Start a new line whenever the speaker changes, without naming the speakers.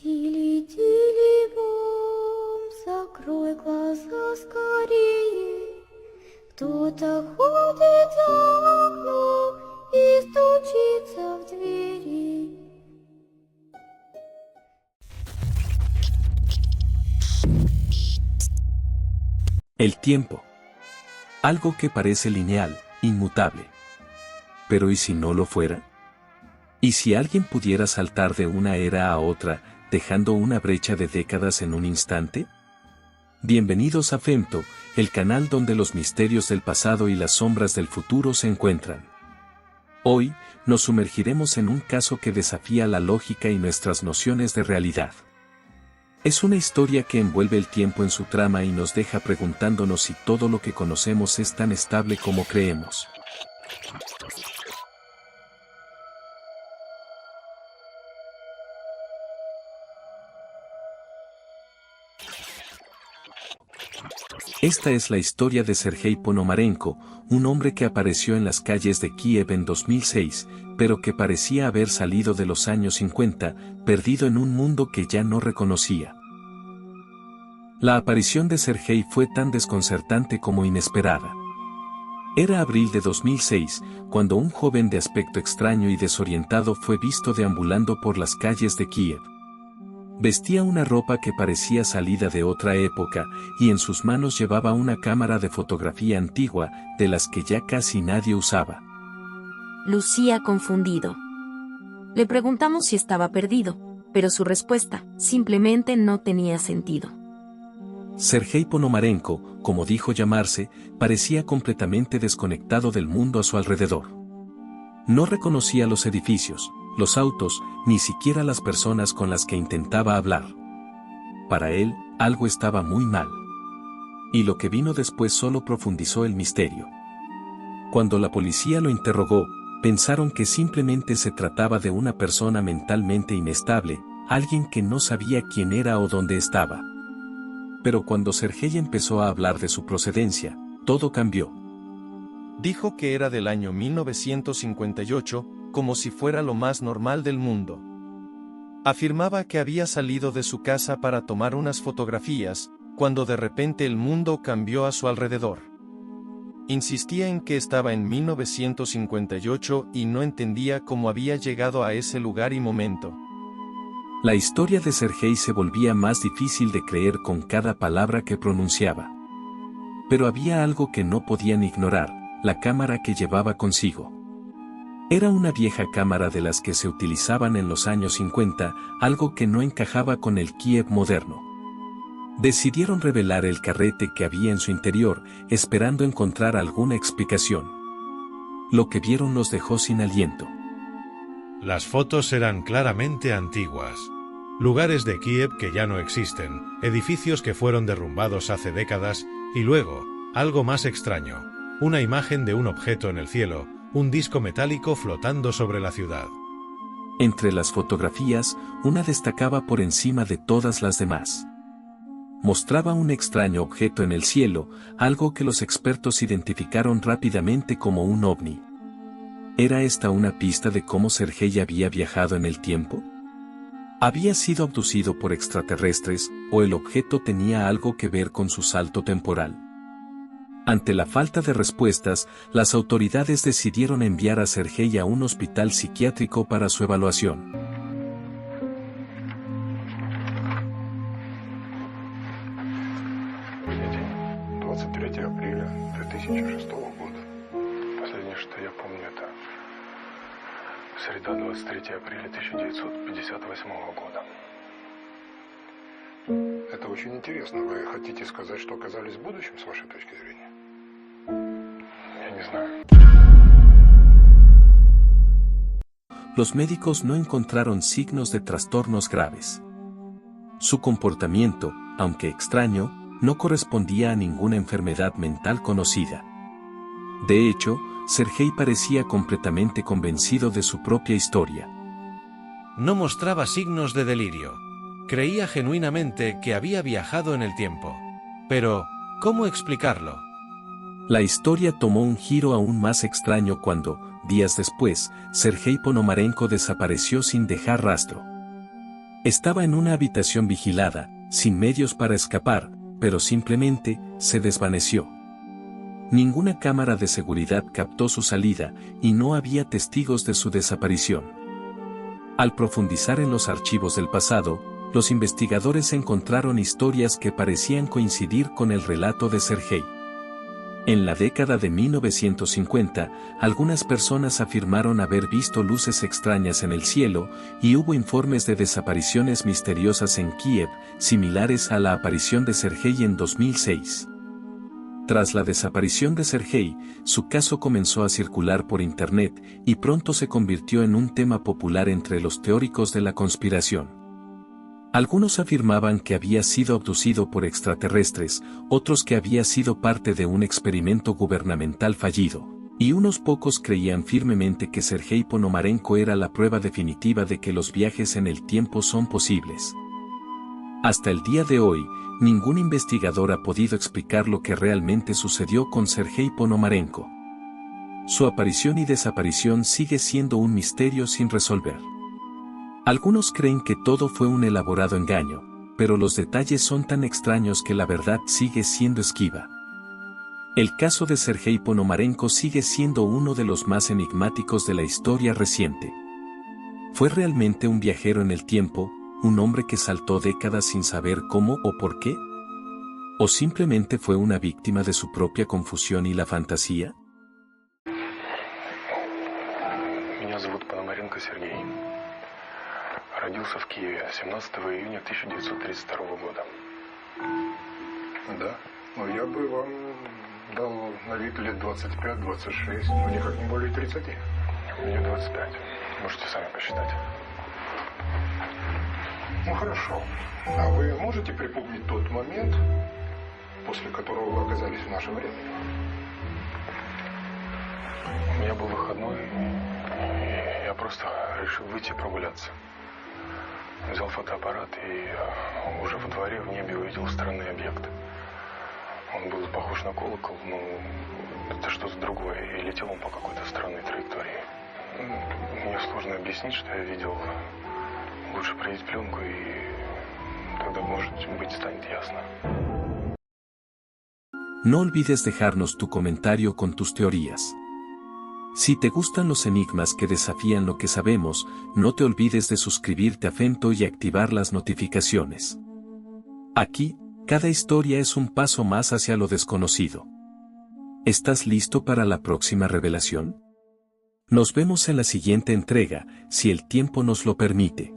Тили-тили-бом, закрой глаза скорее. Кто-то ходит за окном и стучится в двери.
El tiempo. Algo que parece lineal, inmutable. Pero ¿y si no lo fuera? ¿Y si alguien pudiera saltar de una era a otra, dejando una brecha de décadas en un instante? Bienvenidos a Femto, el canal donde los misterios del pasado y las sombras del futuro se encuentran. Hoy, nos sumergiremos en un caso que desafía la lógica y nuestras nociones de realidad. Es una historia que envuelve el tiempo en su trama y nos deja preguntándonos si todo lo que conocemos es tan estable como creemos. Esta es la historia de Sergei Ponomarenko, un hombre que apareció en las calles de Kiev en 2006, pero que parecía haber salido de los años 50, perdido en un mundo que ya no reconocía. La aparición de Sergei fue tan desconcertante como inesperada. Era abril de 2006, cuando un joven de aspecto extraño y desorientado fue visto deambulando por las calles de Kiev. Vestía una ropa que parecía salida de otra época, y en sus manos llevaba una cámara de fotografía antigua, de las que ya casi nadie usaba.
Lucía confundido. Le preguntamos si estaba perdido, pero su respuesta simplemente no tenía sentido.
Sergei Ponomarenko, como dijo llamarse, parecía completamente desconectado del mundo a su alrededor. No reconocía los edificios, los autos, ni siquiera las personas con las que intentaba hablar. Para él, algo estaba muy mal. Y lo que vino después solo profundizó el misterio. Cuando la policía lo interrogó, pensaron que simplemente se trataba de una persona mentalmente inestable, alguien que no sabía quién era o dónde estaba. Pero cuando Sergei empezó a hablar de su procedencia, todo cambió.
Dijo que era del año 1958, como si fuera lo más normal del mundo. Afirmaba que había salido de su casa para tomar unas fotografías, cuando de repente el mundo cambió a su alrededor. Insistía en que estaba en 1958 y no entendía cómo había llegado a ese lugar y momento.
La historia de Sergei se volvía más difícil de creer con cada palabra que pronunciaba. Pero había algo que no podían ignorar, la cámara que llevaba consigo. Era una vieja cámara de las que se utilizaban en los años 50, algo que no encajaba con el Kiev moderno. Decidieron revelar el carrete que había en su interior, esperando encontrar alguna explicación. Lo que vieron los dejó sin aliento.
Las fotos eran claramente antiguas. Lugares de Kiev que ya no existen, edificios que fueron derrumbados hace décadas, y luego, algo más extraño, una imagen de un objeto en el cielo, un disco metálico flotando sobre la ciudad.
Entre las fotografías, una destacaba por encima de todas las demás. Mostraba un extraño objeto en el cielo, algo que los expertos identificaron rápidamente como un ovni. ¿Era esta una pista de cómo Sergei había viajado en el tiempo? ¿Había sido abducido por extraterrestres, o el objeto tenía algo que ver con su salto temporal? Ante la falta de respuestas, las autoridades decidieron enviar a Sergei a un hospital psiquiátrico para su evaluación.
День, 23 апреля 2006 года. Последнее, что я помню, это среда, 23 апреля 1958 года. Это очень интересно. Вы хотите сказать, что оказались в будущем, с вашей точки зрения? Я не знаю.
Los médicos no encontraron signos de trastornos graves. Su comportamiento, aunque extraño, no correspondía a ninguna enfermedad mental conocida. De hecho, Sergei parecía completamente convencido de su propia historia.
No mostraba signos de delirio. Creía genuinamente que había viajado en el tiempo. Pero, ¿cómo explicarlo?
La historia tomó un giro aún más extraño cuando, días después, Sergei Ponomarenko desapareció sin dejar rastro. Estaba en una habitación vigilada, sin medios para escapar, pero simplemente se desvaneció. Ninguna cámara de seguridad captó su salida y no había testigos de su desaparición. Al profundizar en los archivos del pasado, los investigadores encontraron historias que parecían coincidir con el relato de Sergei. En la década de 1950, algunas personas afirmaron haber visto luces extrañas en el cielo, y hubo informes de desapariciones misteriosas en Kiev, similares a la aparición de Sergei en 2006. Tras la desaparición de Sergei, su caso comenzó a circular por Internet y pronto se convirtió en un tema popular entre los teóricos de la conspiración. Algunos afirmaban que había sido abducido por extraterrestres, otros que había sido parte de un experimento gubernamental fallido, y unos pocos creían firmemente que Sergei Ponomarenko era la prueba definitiva de que los viajes en el tiempo son posibles. Hasta el día de hoy, ningún investigador ha podido explicar lo que realmente sucedió con Sergei Ponomarenko. Su aparición y desaparición sigue siendo un misterio sin resolver. Algunos creen que todo fue un elaborado engaño, pero los detalles son tan extraños que la verdad sigue siendo esquiva. El caso de Sergei Ponomarenko sigue siendo uno de los más enigmáticos de la historia reciente. ¿Fue realmente un viajero en el tiempo, un hombre que saltó décadas sin saber cómo o por qué? ¿O simplemente fue una víctima de su propia confusión y la fantasía?
Меня зовут Пономаренко Сергей. Родился в Киеве 17 июня 1932 года. Да, но я бы вам дал на вид лет 25-26, но никак не более 30. Мне 25. Можете сами посчитать. Ну хорошо. А вы можете припомнить тот момент, после которого вы оказались в нашем времени? У меня был выходной, и я просто решил выйти прогуляться. Взял фотоаппарат и уже во дворе в небе увидел странный объект. Он был похож на колокол, но это что-то другое, и летел он по какой-то странной траектории. Мне сложно объяснить, что я видел. Лучше проявить пленку, и тогда, может быть, станет ясно.
No olvides dejarnos tu comentario con tus teorías. Si te gustan los enigmas que desafían lo que sabemos, no te olvides de suscribirte a Fento y activar las notificaciones. Aquí, cada historia es un paso más hacia lo desconocido. ¿Estás listo para la próxima revelación? Nos vemos en la siguiente entrega, si el tiempo nos lo permite.